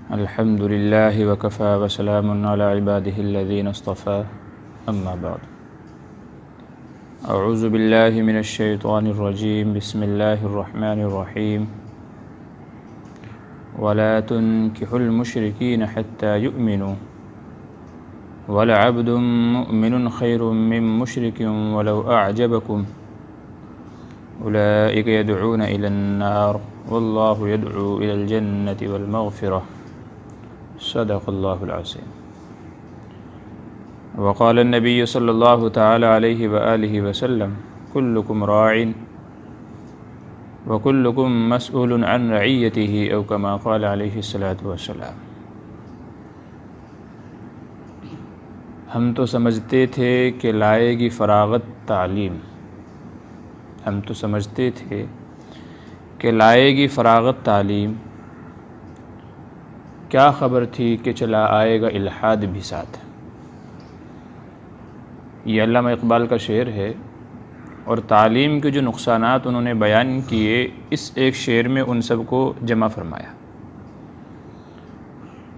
अल्हम्दुलिल्लाहि वकफ़ा वसलामुन अला इबादिहिल्लज़ीना इस्तफ़ा अम्मा बाद। अऊज़ु बिल्लाहि मिनश शैतानिर बिस्मिल्लाहिर रहमानिर रहीम। वला तुनकिहुल मुशरिकीन हत्ता युमिनू वलअब्दुम मुमिनुन खैरुम मिन मुशरिकिन वलौ अअजबकुम उलाइका यदऊना इलन्नार वल्लाहु यदऊ इलल जन्नति वल मग़फ़िरह। सदक़ल्लाहुल अज़ीम। वक़ाल नबी सल्लल्लाहु तआला अलैहि व आलिहि वसल्लम कुल्लुकुम राइन व कुल्लुकुम मसऊलुन अन रइयतिही औ कमा क़ाल अलैहि सलातु वस्सलाम। हम तो समझते थे कि लाएगी फ़राग़त तालीम, हम तो समझते थे कि लाएगी फ़राग़त तालीम, क्या ख़बर थी कि चला आएगा इल्हाद भी साथ। ये अल्लामा इक़बाल का शेर है और तालीम के जो नुक़सानात उन्होंने बयान किए इस एक शेर में उन सब को जमा फ़रमाया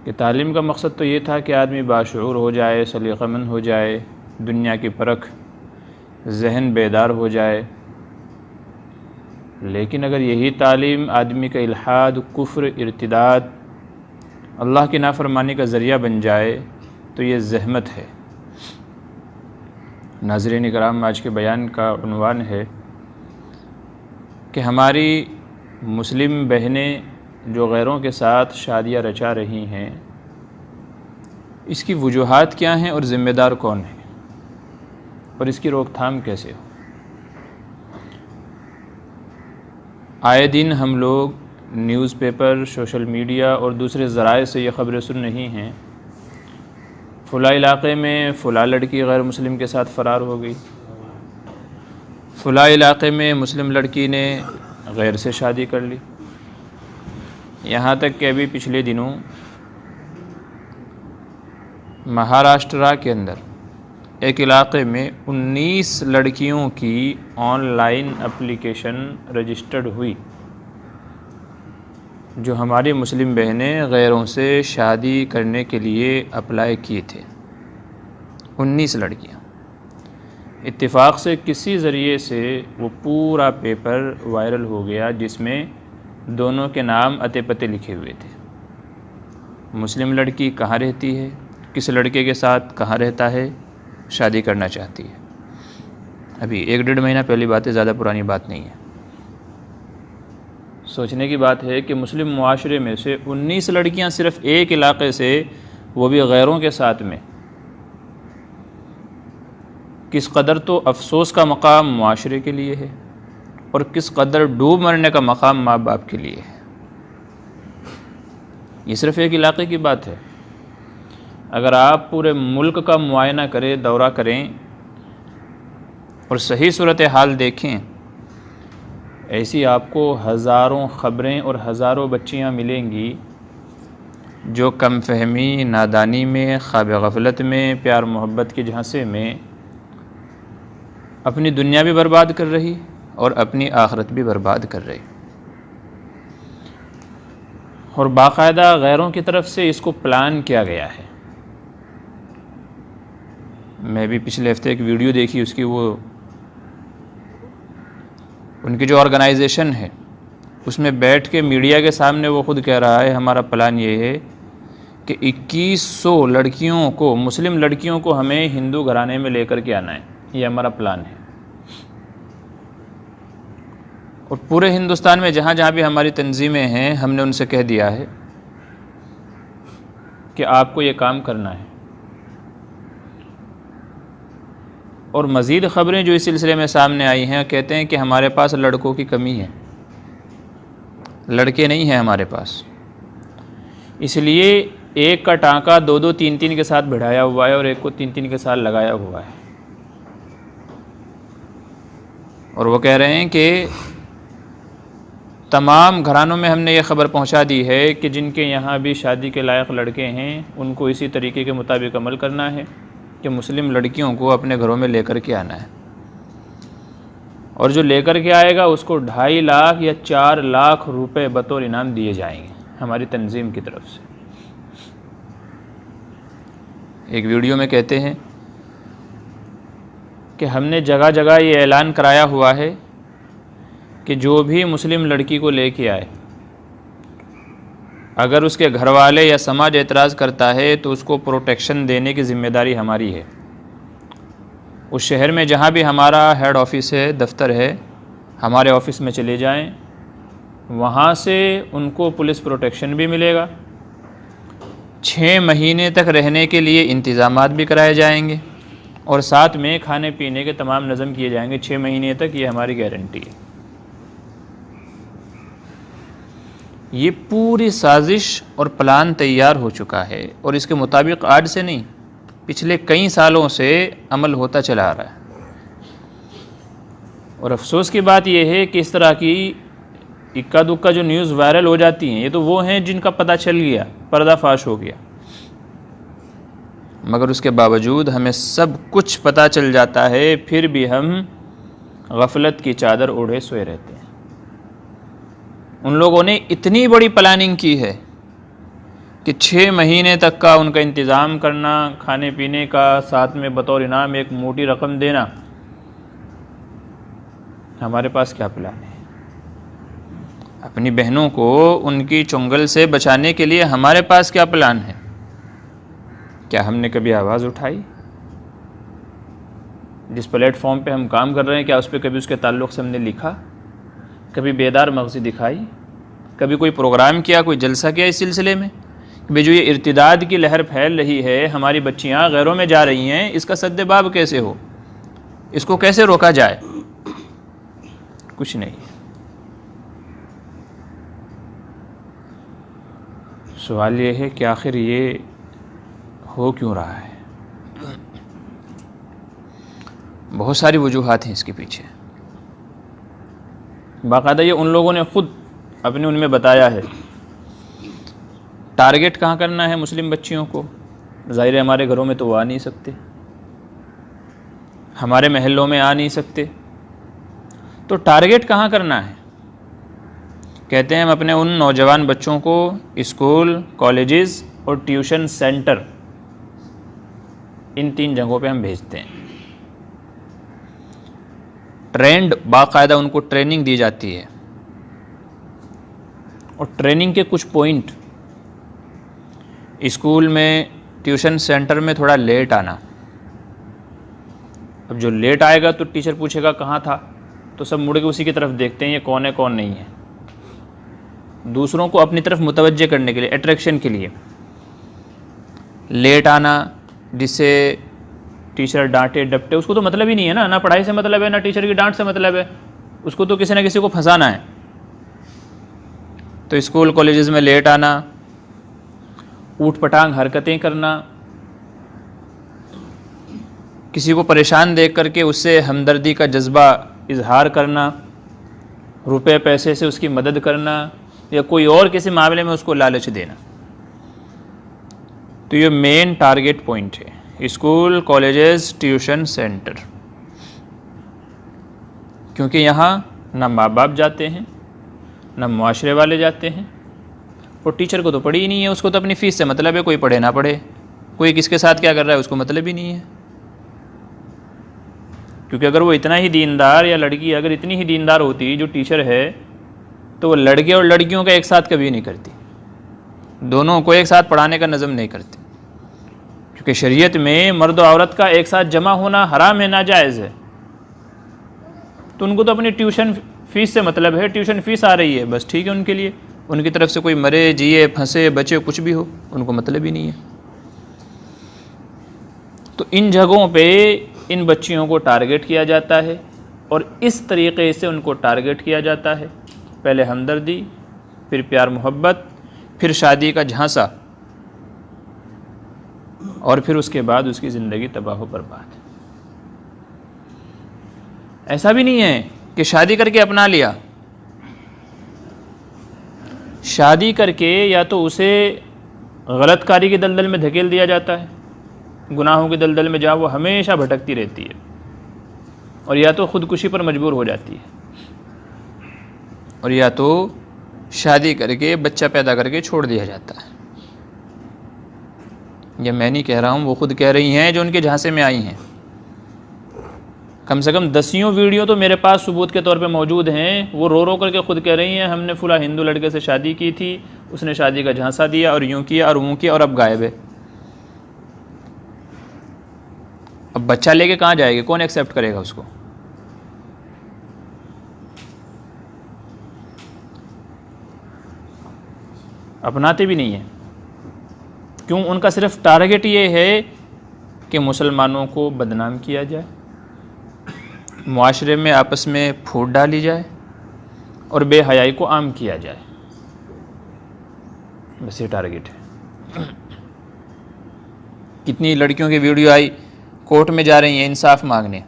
कि तालीम का मकसद तो ये था कि आदमी बाशऊर हो जाए, सलीक़ामंद हो जाए, दुनिया की परख, जहन बेदार हो जाए। लेकिन अगर यही तालीम आदमी का इल्हाद, कुफ्र, इर्तिदाद, अल्लाह की नाफरमानी का ज़रिया बन जाए तो ये ज़हमत है। नाज़रीन इकराम, आज के बयान का उन्वान है कि हमारी मुस्लिम बहनें जो गैरों के साथ शादियाँ रचा रही हैं, इसकी वजूहात क्या हैं और ज़िम्मेदार कौन है और इसकी रोकथाम कैसे हो। आए दिन हम लोग न्यूज़पेपर, सोशल मीडिया और दूसरे ज़राए से ये ख़बरें सुन रही हैं, फ़ुला इलाक़े में फ़ुला लड़की गैर मुस्लिम के साथ फ़रार हो गई, फ़ुला इलाक़े में मुस्लिम लड़की ने गैर से शादी कर ली। यहाँ तक कि अभी पिछले दिनों महाराष्ट्र के अंदर एक इलाक़े में 19 लड़कियों की ऑनलाइन एप्लीकेशन रजिस्टर्ड हुई, जो हमारी मुस्लिम बहनें गैरों से शादी करने के लिए अप्लाई किए थे। 19 लड़कियाँ। इत्तिफ़ाक़ से किसी ज़रिए से वो पूरा पेपर वायरल हो गया जिसमें दोनों के नाम अते पते लिखे हुए थे। मुस्लिम लड़की कहाँ रहती है, किस लड़के के साथ कहाँ रहता है, शादी करना चाहती है। अभी 1-1.5 महीना पहली बात है, ज़्यादा पुरानी बात नहीं है। सोचने की बात है कि मुस्लिम मुआशरे में से 19 लड़कियां सिर्फ़ एक इलाक़े से, वो भी गैरों के साथ में, किस कदर तो अफसोस का मकाम मुआशरे के लिए है और किस कदर डूब मरने का मकाम माँ बाप के लिए है। ये सिर्फ़ एक इलाक़े की बात है। अगर आप पूरे मुल्क का मुआयना करें, दौरा करें और सही सूरत हाल देखें, ऐसी आपको हज़ारों ख़बरें और हज़ारों बच्चियाँ मिलेंगी जो कम फहमी, नादानी में, ख्वाब गफलत में, प्यार मोहब्बत के झांसे में अपनी दुनिया भी बर्बाद कर रही और अपनी आखिरत भी बर्बाद कर रही। और बाकायदा गैरों की तरफ से इसको प्लान किया गया है। मैं भी पिछले हफ्ते एक वीडियो देखी, उसकी वो उनकी जो ऑर्गेनाइजेशन है उसमें बैठ के मीडिया के सामने वो ख़ुद कह रहा है, हमारा प्लान ये है कि 2100 लड़कियों को, मुस्लिम लड़कियों को हमें हिंदू घराने में लेकर के आना है, ये हमारा प्लान है। और पूरे हिंदुस्तान में जहाँ जहाँ भी हमारी तंजीमें हैं, हमने उनसे कह दिया है कि आपको ये काम करना है। और मज़ीद ख़बरें जो इस सिलसिले में सामने आई हैं, कहते हैं कि हमारे पास लड़कों की कमी है, लड़के नहीं हैं हमारे पास, इसलिए एक का टाँका 2-2, 3-3 के साथ भिड़ाया हुआ है और एक को 3-3 के साथ लगाया हुआ है। और वो कह रहे हैं कि तमाम घरानों में हमने ये ख़बर पहुंचा दी है कि जिनके यहाँ भी शादी के लायक लड़के हैं, उनको इसी तरीके के मुताबिक अमल करना है कि मुस्लिम लड़कियों को अपने घरों में लेकर के आना है। और जो लेकर के आएगा उसको 2.5 लाख या 4 लाख रुपए बतौर इनाम दिए जाएंगे हमारी तंजीम की तरफ से। एक वीडियो में कहते हैं कि हमने जगह जगह ये ऐलान कराया हुआ है कि जो भी मुस्लिम लड़की को लेके आए, अगर उसके घर वाले या समाज एतराज़ करता है तो उसको प्रोटेक्शन देने की ज़िम्मेदारी हमारी है। उस शहर में जहाँ भी हमारा हेड ऑफिस है, दफ्तर है, हमारे ऑफिस में चले जाएं, वहाँ से उनको पुलिस प्रोटेक्शन भी मिलेगा। 6 महीने तक रहने के लिए इंतज़ामात भी कराए जाएंगे और साथ में खाने पीने के तमाम नज़म किए जाएंगे 6 महीने तक, ये हमारी गारंटी है। ये पूरी साजिश और प्लान तैयार हो चुका है और इसके मुताबिक आज से नहीं, पिछले कई सालों से अमल होता चला आ रहा है। और अफसोस की बात यह है कि इस तरह की इक्का दुक्का जो न्यूज़ वायरल हो जाती हैं, ये तो वो हैं जिनका पता चल गया, पर्दाफाश हो गया, मगर उसके बावजूद हमें सब कुछ पता चल जाता है, फिर भी हम गफलत की चादर ओढ़े सोए रहते हैं। उन लोगों ने इतनी बड़ी प्लानिंग की है कि 6 महीने तक का उनका इंतज़ाम करना, खाने पीने का, साथ में बतौर इनाम एक मोटी रकम देना। हमारे पास क्या प्लान है? अपनी बहनों को उनकी चुंगल से बचाने के लिए हमारे पास क्या प्लान है? क्या हमने कभी आवाज़ उठाई? जिस प्लेटफॉर्म पे हम काम कर रहे हैं, क्या उस पर कभी उसके ताल्लुक़ से हमने लिखा? कभी बेदार मग़ज़ी दिखाई? कभी कोई प्रोग्राम किया, कोई जलसा किया इस सिलसिले में? भाई जो ये इर्तिदाद की लहर फैल रही है, हमारी बच्चियाँ गैरों में जा रही हैं, इसका सद्देबाब कैसे हो, इसको कैसे रोका जाए? कुछ नहीं। सवाल ये है कि आखिर ये हो क्यों रहा है? बहुत सारी वजूहात हैं इसके पीछे। बाकायदा ये उन लोगों ने ख़ुद अपने उनमें बताया है। टारगेट कहाँ करना है मुस्लिम बच्चियों को? ज़ाहिर है हमारे घरों में तो वो आ नहीं सकते, हमारे महलों में आ नहीं सकते, तो टारगेट कहाँ करना है? कहते हैं हम अपने उन नौजवान बच्चों को स्कूल, कॉलेजेस और ट्यूशन सेंटर, इन 3 जगहों पे हम भेजते हैं। ट्रेंड बाकायदा उनको ट्रेनिंग दी जाती है और ट्रेनिंग के कुछ पॉइंट, स्कूल में, ट्यूशन सेंटर में थोड़ा लेट आना। अब जो लेट आएगा तो टीचर पूछेगा कहाँ था, तो सब मुड़ के उसी की तरफ देखते हैं ये कौन है कौन नहीं है। दूसरों को अपनी तरफ मुतवज्जे करने के लिए, अट्रैक्शन के लिए लेट आना, जिससे टीचर डांटे डपटे, उसको तो मतलब ही नहीं है ना पढ़ाई से मतलब है, ना टीचर की डांट से मतलब है, उसको तो किसी ना किसी को फंसाना है। तो स्कूल कॉलेजेस में लेट आना, ऊट पटांग हरकतें करना, किसी को परेशान देख करके उससे हमदर्दी का जज्बा इजहार करना, रुपए पैसे से उसकी मदद करना, या कोई और किसी मामले में उसको लालच देना। तो ये मेन टारगेट पॉइंट है, स्कूल, कॉलेजेस, ट्यूशन सेंटर, क्योंकि यहाँ ना माँ बाप जाते हैं, ना मुआशरे वाले जाते हैं, और टीचर को तो पढ़ी ही नहीं है, उसको तो अपनी फ़ीस से मतलब है, कोई पढ़े ना पढ़े, कोई किसके साथ क्या कर रहा है उसको मतलब ही नहीं है। क्योंकि अगर वो इतना ही दीनदार, या लड़की अगर इतनी ही दीनदार होती जो टीचर है, तो वो लड़के और लड़कियों का एक साथ कभी नहीं करती, दोनों को एक साथ पढ़ाने का नज़म नहीं करती, क्योंकि शरीयत में मर्द और औरत का एक साथ जमा होना हराम है, नाजायज़ है। तो उनको तो अपनी ट्यूशन फ़ीस से मतलब है, ट्यूशन फ़ीस आ रही है बस ठीक है उनके लिए, उनकी तरफ से कोई मरे, जिए, फंसे, बचे, कुछ भी हो, उनको मतलब ही नहीं है। तो इन जगहों पे इन बच्चियों को टारगेट किया जाता है और इस तरीक़े से उनको टारगेट किया जाता है। पहले हमदर्दी, फिर प्यार मोहब्बत, फिर शादी का झांसा, और फिर उसके बाद उसकी ज़िंदगी तबाह बर्बाद। ऐसा भी नहीं है कि शादी करके अपना लिया, शादी करके या तो उसे गलतकारी के दलदल में धकेल दिया जाता है, गुनाहों के दलदल में जहाँ वो हमेशा भटकती रहती है, और या तो ख़ुदकुशी पर मजबूर हो जाती है, और या तो शादी करके बच्चा पैदा करके छोड़ दिया जाता है। ये मैं नहीं कह रहा हूँ, वो खुद कह रही हैं जो उनके झांसे में आई हैं। कम से कम 10 वीडियो तो मेरे पास सबूत के तौर पे मौजूद हैं। वो रो रो करके खुद कह रही हैं हमने फुला हिंदू लड़के से शादी की थी, उसने शादी का झांसा दिया और यूँ किया और वो किया और अब गायब है। अब बच्चा लेके कहाँ जाएगी, कौन एक्सेप्ट करेगा उसको? अपनाते भी नहीं है। क्यों? उनका सिर्फ टारगेट ये है कि मुसलमानों को बदनाम किया जाए, मुआशरे में आपस में फूट डाली जाए और बेहयाई को आम किया जाए। बस ये टारगेट है। कितनी लड़कियों की वीडियो आई कोर्ट में जा रही हैं इंसाफ मांगने।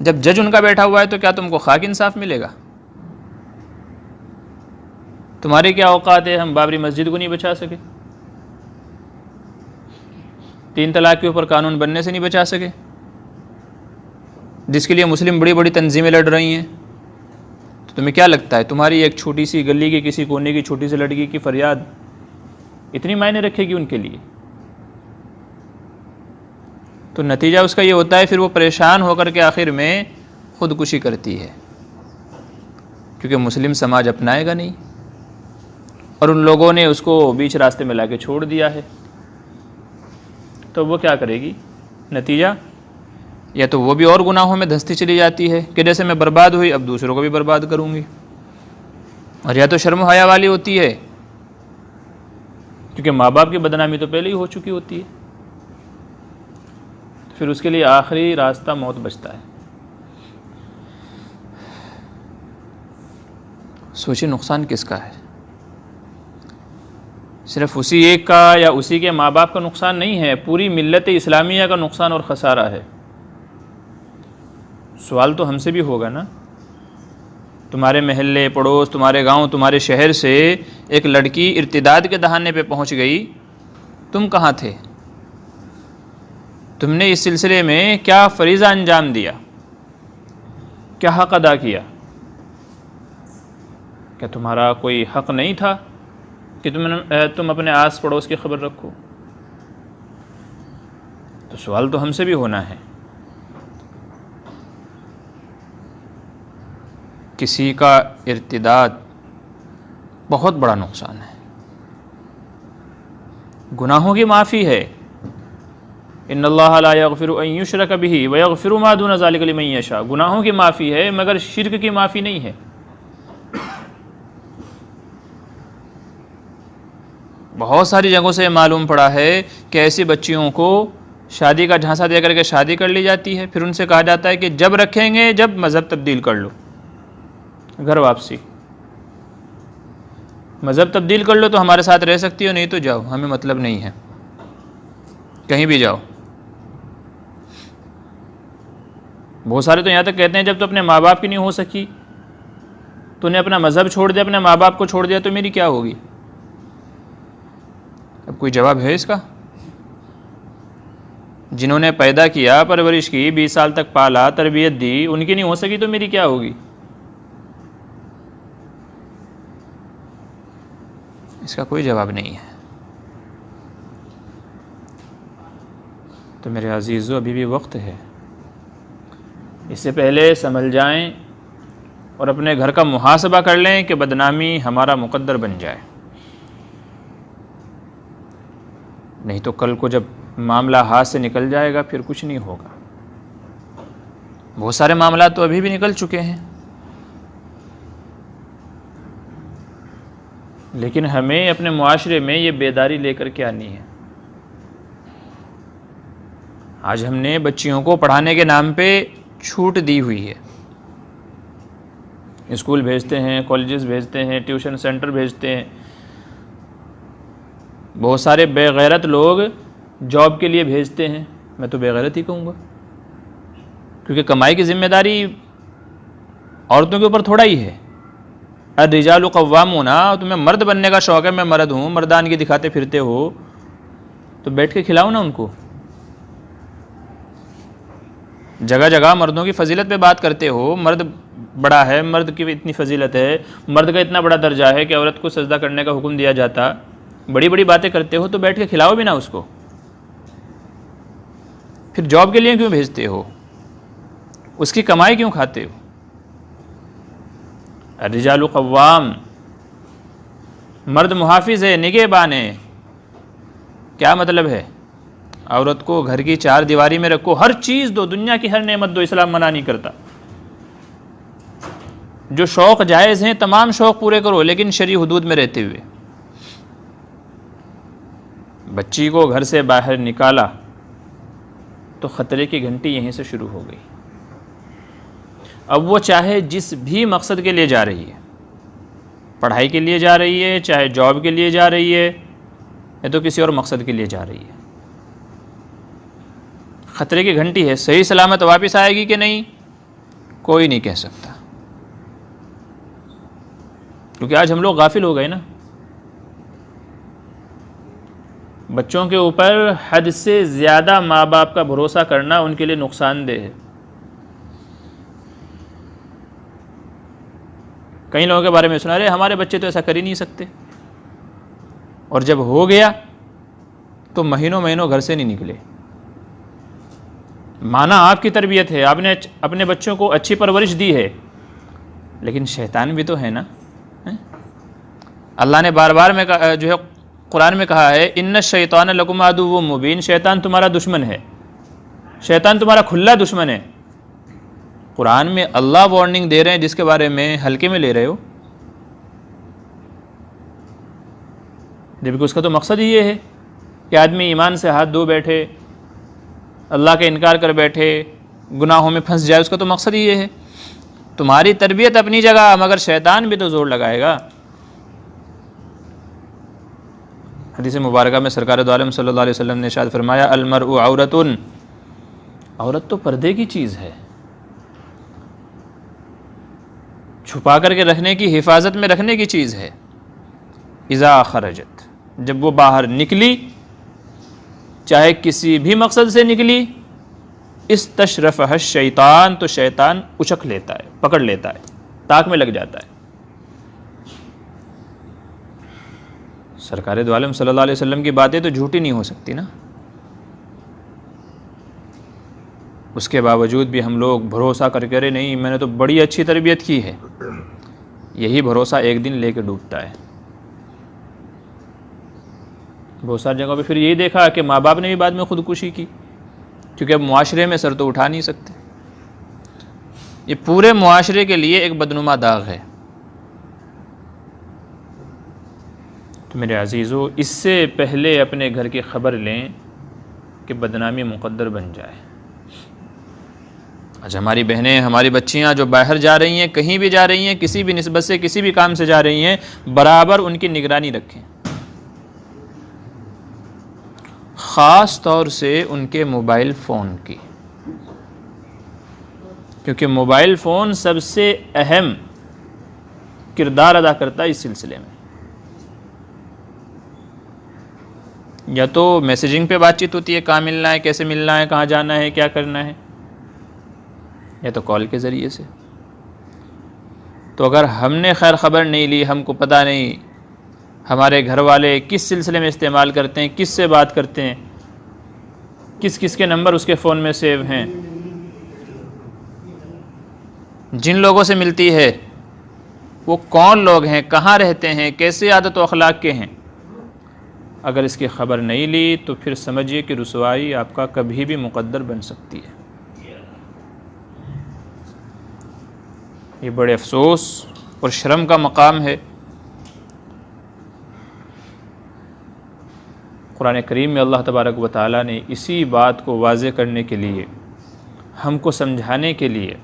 जब जज उनका बैठा हुआ है तो क्या तुमको खाक इंसाफ मिलेगा? तुम्हारे क्या औकात है? हम बाबरी मस्जिद को नहीं बचा सके, 3 तलाक के ऊपर कानून बनने से नहीं बचा सके, जिसके लिए मुस्लिम बड़ी बड़ी तंजीमें लड़ रही हैं। तो तुम्हें क्या लगता है तुम्हारी एक छोटी सी गली की किसी कोने की छोटी सी लड़की की फरियाद इतनी मायने रखेगी उनके लिए? तो नतीजा उसका ये होता है फिर वो परेशान होकर के आखिर में ख़ुदकुशी करती है, क्योंकि मुस्लिम समाज अपनाएगा नहीं और उन लोगों ने उसको बीच रास्ते में लाके छोड़ दिया है। तो वो क्या करेगी? नतीजा या तो वो भी और गुनाहों में धंसती चली जाती है कि जैसे मैं बर्बाद हुई अब दूसरों को भी बर्बाद करूँगी, और या तो शर्म हया वाली होती है क्योंकि माँ बाप की बदनामी तो पहले ही हो चुकी होती है। तो फिर उसके लिए आखिरी रास्ता मौत बचता है। सोचिए नुकसान किसका है? सिर्फ उसी एक का या उसी के माँ बाप का नुकसान नहीं है, पूरी मिल्लत इस्लामिया का नुकसान और ख़सारा है। सवाल तो हमसे भी होगा ना। तुम्हारे महल्ले, पड़ोस, तुम्हारे गांव, तुम्हारे शहर से एक लड़की इर्तिदाद के दहाने पे पहुंच गई, तुम कहाँ थे? तुमने इस सिलसिले में क्या फरीज़ा अंजाम दिया, क्या हक़ अदा किया? क्या तुम्हारा कोई हक़ नहीं था कि तुम अपने आस पड़ोस की खबर रखो? तो सवाल तो हमसे भी होना है। किसी का इर्तिदाद बहुत बड़ा नुकसान है, गुनाहों की माफ़ी है। इन्नल्लाह ला यग़फ़िरु अन युश्रक बिही व यग़फ़िरु मा दून ज़ालिका लिमन यशा। गुनाहों की माफ़ी है मगर शिर्क की माफ़ी नहीं है। बहुत सारी जगहों से मालूम पड़ा है कि ऐसी बच्चियों को शादी का झांसा दे करके शादी कर ली जाती है, फिर उनसे कहा जाता है कि जब रखेंगे जब मज़हब तब्दील कर लो, घर वापसी। मज़हब तब्दील कर लो तो हमारे साथ रह सकती हो, नहीं तो जाओ, हमें मतलब नहीं है, कहीं भी जाओ। बहुत सारे तो यहाँ तक कहते हैं जब तो अपने माँ बाप की नहीं हो सकी, तूने अपना मज़हब छोड़ दिया, अपने माँ बाप को छोड़ दिया, तो मेरी क्या होगी? अब कोई जवाब है इसका? जिन्होंने पैदा किया, परवरिश की, 20 साल तक पाला, तरबियत दी, उनकी नहीं हो सकी तो मेरी क्या होगी? इसका कोई जवाब नहीं है। तो मेरे अजीज़ों, अभी भी वक्त है, इससे पहले संभल जाएं और अपने घर का मुहासबा कर लें कि बदनामी हमारा मुकद्दर बन जाए। नहीं तो कल को जब मामला हाथ से निकल जाएगा फिर कुछ नहीं होगा। बहुत सारे मामला तो अभी भी निकल चुके हैं, लेकिन हमें अपने मुआशरे में ये बेदारी लेकर के आनी है। आज हमने बच्चियों को पढ़ाने के नाम पे छूट दी हुई है। स्कूल भेजते हैं, कॉलेजेस भेजते हैं, ट्यूशन सेंटर भेजते हैं। बहुत सारे बेगैरत लोग जॉब के लिए भेजते हैं, मैं तो बेगैरत ही कहूँगा, क्योंकि कमाई की जिम्मेदारी औरतों के ऊपर थोड़ा ही है। अर्रिजालु क़व्वामूना, तुम्हें मर्द बनने का शौक़ है, मैं मर्द हूँ, मर्दानगी दिखाते फिरते हो, तो बैठ के खिलाओ ना उनको। जगह जगह मर्दों की फजीलत पे बात करते हो, मर्द बड़ा है, मर्द की इतनी फजीलत है, मर्द का इतना बड़ा दर्जा है कि औरत को सजदा करने का हुक्म दिया जाता, बड़ी बड़ी बातें करते हो तो बैठ के खिलाओ भी ना उसको। फिर जॉब के लिए क्यों भेजते हो, उसकी कमाई क्यों खाते हो? अर्रिजालु कव्वाम, मर्द मुहाफिज है, निगहबान है। क्या मतलब है? औरत को घर की चार दीवारी में रखो, हर चीज़ दो, दुनिया की हर नेमत दो, इस्लाम मना नहीं करता। जो शौक़ जायज़ हैं तमाम शौक़ पूरे करो, लेकिन शरई हुदूद में रहते हुए। बच्ची को घर से बाहर निकाला तो ख़तरे की घंटी यहीं से शुरू हो गई। अब वो चाहे जिस भी मकसद के लिए जा रही है, पढ़ाई के लिए जा रही है, चाहे जॉब के लिए जा रही है, या तो किसी और मकसद के लिए जा रही है, ख़तरे की घंटी है। सही सलामत वापस आएगी कि नहीं, कोई नहीं कह सकता, क्योंकि आज हम लोग गाफिल हो गए ना। बच्चों के ऊपर हद से ज़्यादा माँ बाप का भरोसा करना उनके लिए नुकसानदेह है। कई लोगों के बारे में सुना, अरे हमारे बच्चे तो ऐसा कर ही नहीं सकते, और जब हो गया तो महीनों महीनों घर से नहीं निकले। माना आपकी तरबियत है, आपने अपने बच्चों को अच्छी परवरिश दी है, लेकिन शैतान भी तो है ना। अल्लाह ने बार बार में जो है कुरान में कहा है, इन्न शैतान लकुम अदुव्वुम मुबीन, शैतान तुम्हारा दुश्मन है, शैतान तुम्हारा खुला दुश्मन है। कुरान में अल्लाह वार्निंग दे रहे हैं, जिसके बारे में हल्के में ले रहे हो, जबकि उसका तो मकसद ही ये है कि आदमी ईमान से हाथ धो बैठे, अल्लाह का इनकार कर बैठे, गुनाहों में फंस जाए। उसका तो मकसद ही ये है। तुम्हारी तरबियत अपनी जगह, मगर शैतान भी तो जोर लगाएगा। हदीस मुबारका में सरकार दो आलम सल्लल्लाहु अलैहि वसल्लम ने इरशाद फरमाया, अलमरउ औरतुन, औरत तो पर्दे की चीज़ है, छुपा करके रखने की, हिफाजत में रखने की चीज़ है। इज़ा खरजत, जब वो बाहर निकली, चाहे किसी भी मकसद से निकली, इस तशरफ़ह शैतान, तो शैतान उचक लेता है, पकड़ लेता है, ताक में लग जाता है। सरकार दो आलम सल्लल्लाहु अलैहि वसल्लम की बातें तो झूठी नहीं हो सकती ना। उसके बावजूद भी हम लोग भरोसा करके, अरे नहीं मैंने तो बड़ी अच्छी तरबियत की है। यही भरोसा एक दिन लेके डूबता है। बहुत सारी जगहों पे फिर यही देखा कि माँ बाप ने भी बाद में खुदकुशी की, क्योंकि अब मुआशरे में सर तो उठा नहीं सकते। ये पूरे मुआशरे के लिए एक बदनुमा दाग है। तो मेरे अजीज़ों, इससे पहले अपने घर की ख़बर लें कि बदनामी मुक़द्दर बन जाए। आज हमारी बहनें, हमारी बच्चियां जो बाहर जा रही हैं, कहीं भी जा रही हैं, किसी भी निस्बत से, किसी भी काम से जा रही हैं, बराबर उनकी निगरानी रखें, ख़ास तौर से उनके मोबाइल फ़ोन की, क्योंकि मोबाइल फ़ोन सबसे अहम किरदार अदा करता है इस सिलसिले में। या तो मैसेजिंग पे बातचीत होती है, कहाँ मिलना है, कैसे मिलना है, कहाँ जाना है, क्या करना है, या तो कॉल के ज़रिए से। तो अगर हमने खैर ख़बर नहीं ली, हमको पता नहीं हमारे घर वाले किस सिलसिले में इस्तेमाल करते हैं, किस से बात करते हैं, किस किस के नंबर उसके फ़ोन में सेव हैं, जिन लोगों से मिलती है वो कौन लोग हैं, कहाँ रहते हैं, कैसे आदत व अखलाक के हैं, अगर इसकी ख़बर नहीं ली तो फिर समझिए कि रुसवाई आपका कभी भी मुक़द्दर बन सकती है। ये बड़े अफसोस और शर्म का मकाम है। कुरान करीम में अल्लाह तबारक व तआला ने इसी बात को वाज़े करने के लिए, हमको समझाने के लिए,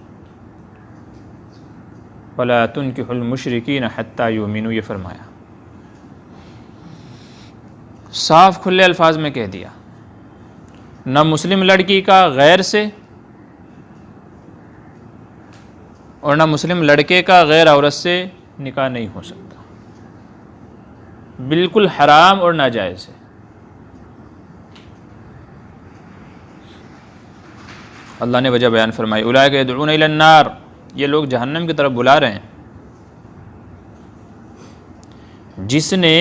वला तुनकिहुल मुशरिकीन हत्ता युमिनू, ये फरमाया। साफ खुले अल्फाज में कह दिया, न मुस्लिम लड़की का गैर से और न मुस्लिम लड़के का गैर औरत से निकाह नहीं हो सकता, बिल्कुल हराम और नाजायज़ है। अल्लाह ने वजह बयान फरमाई, उलाइका यदऊना इलन नार, ये लोग जहन्नम की तरफ बुला रहे हैं। जिसने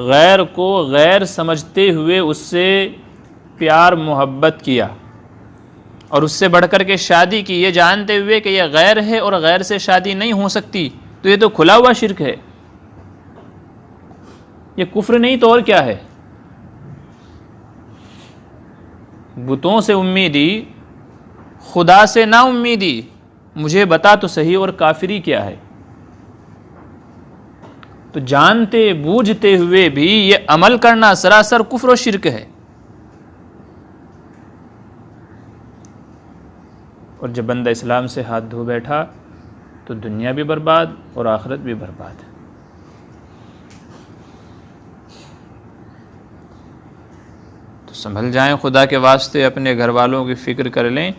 गैर को गैर समझते हुए उससे प्यार मोहब्बत किया और उससे बढ़कर के शादी की, ये जानते हुए कि यह गैर है और गैर से शादी नहीं हो सकती, तो ये तो खुला हुआ शिर्क है, ये कुफ्र नहीं तो और क्या है। बुतों से उम्मीदी, खुदा से ना उम्मीदी, मुझे बता तो सही और काफिरी क्या है। तो जानते बूझते हुए भी ये अमल करना सरासर कुफ्र और शिर्क है। और जब बंदा इस्लाम से हाथ धो बैठा तो दुनिया भी बर्बाद और आखिरत भी बर्बाद है। तो संभल जाएं, खुदा के वास्ते अपने घर वालों की फ़िक्र कर लें,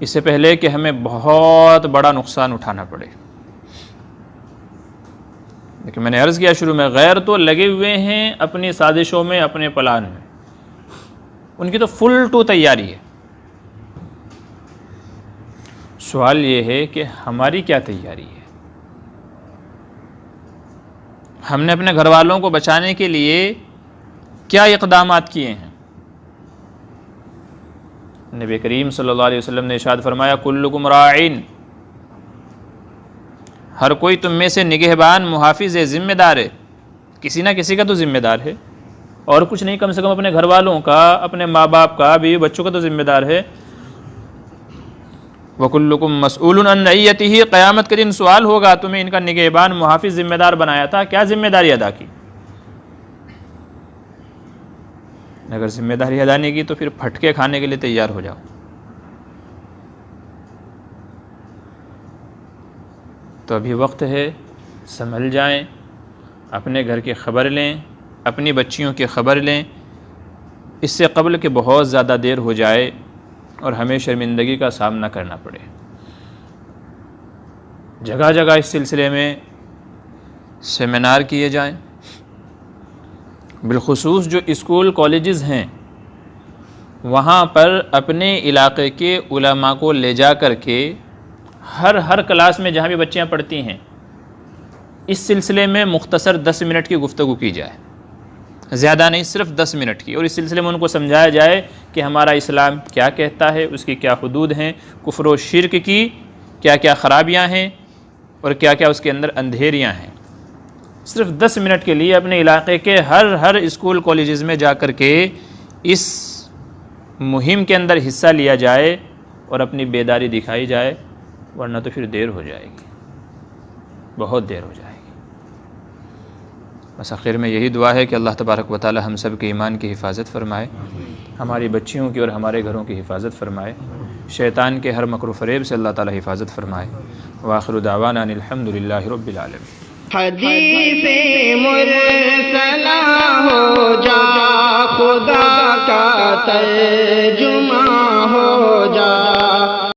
इससे पहले कि हमें बहुत बड़ा नुकसान उठाना पड़े। लेकिन मैंने अर्ज़ किया शुरू में, गैर तो लगे हुए हैं अपनी साजिशों में, अपने प्लान में, उनकी तो फुल टू तैयारी है। सवाल ये है कि हमारी क्या तैयारी है। हमने अपने घर वालों को बचाने के लिए क्या इक़दामात किए हैं। नबी करीम सल्लल्लाहु अलैहि वसल्लम ने इरशाद फरमाया, कुल्लुकुम राइन, हर कोई तुम में से निगहबान, मुहाफिज है, ज़िम्मेदार है, किसी ना किसी का तो ज़िम्मेदार है, और कुछ नहीं, कम से कम अपने घर वालों का, अपने माँ बाप का, बीवी बच्चों का तो ज़िम्मेदार है। वकुल्लुकुम मसऊलुन अन रइयतिही, क़यामत के दिन सवाल होगा, तुम्हें इनका निगहबान, मुहाफिज, ज़िम्मेदार बनाया था, क्या ज़िम्मेदारी अदा की। अगर ज़िम्मेदारी अदा नहीं की तो फिर फटके खाने के लिए तैयार हो जाओ। तो अभी वक्त है, संभल जाएं, अपने घर की ख़बर लें, अपनी बच्चियों की ख़बर लें, इससे क़ब्ल कि बहुत ज़्यादा देर हो जाए और हमें शर्मिंदगी का सामना करना पड़े। जगह जगह इस सिलसिले में सेमिनार किए जाएं, बिलखुसूस जो स्कूल कॉलेजेस हैं वहाँ पर अपने इलाके के उलमा को ले जा कर के हर क्लास में जहाँ भी बच्चियाँ पढ़ती हैं, इस सिलसिले में मुख्तसर 10 मिनट की गुफ्तगू की जाए, ज़्यादा नहीं, सिर्फ 10 मिनट की, और इस सिलसिले में उनको समझाया जाए कि हमारा इस्लाम क्या कहता है, उसकी क्या हुदूद हैं, कुफ्र व शिर्क की क्या क्या ख़राबियाँ हैं और क्या क्या उसके अंदर अंधेरियाँ हैं। सिर्फ 10 मिनट के लिए अपने इलाके के हर स्कूल कॉलेजेस में जा कर के इस मुहिम के अंदर हिस्सा लिया जाए और अपनी बेदारी दिखाई जाए, वरना तो फिर देर हो जाएगी, बहुत देर हो जाएगी। बस आखिर में यही दुआ है कि अल्लाह तबारक व तआला हम सब के ईमान की हिफाजत फ़रमाए, हमारी बच्चियों की और हमारे घरों की हिफाजत फ़रमाए, शैतान के हर मकर फ़रेब से अल्लाह ताला हिफाजत फ़रमाए। व आखिरु दावाना अनिल हम्दुलिल्लाहि रब्बिल आलमीन। हदीसे मुरसला हो जा खुदा का तर्जुमा।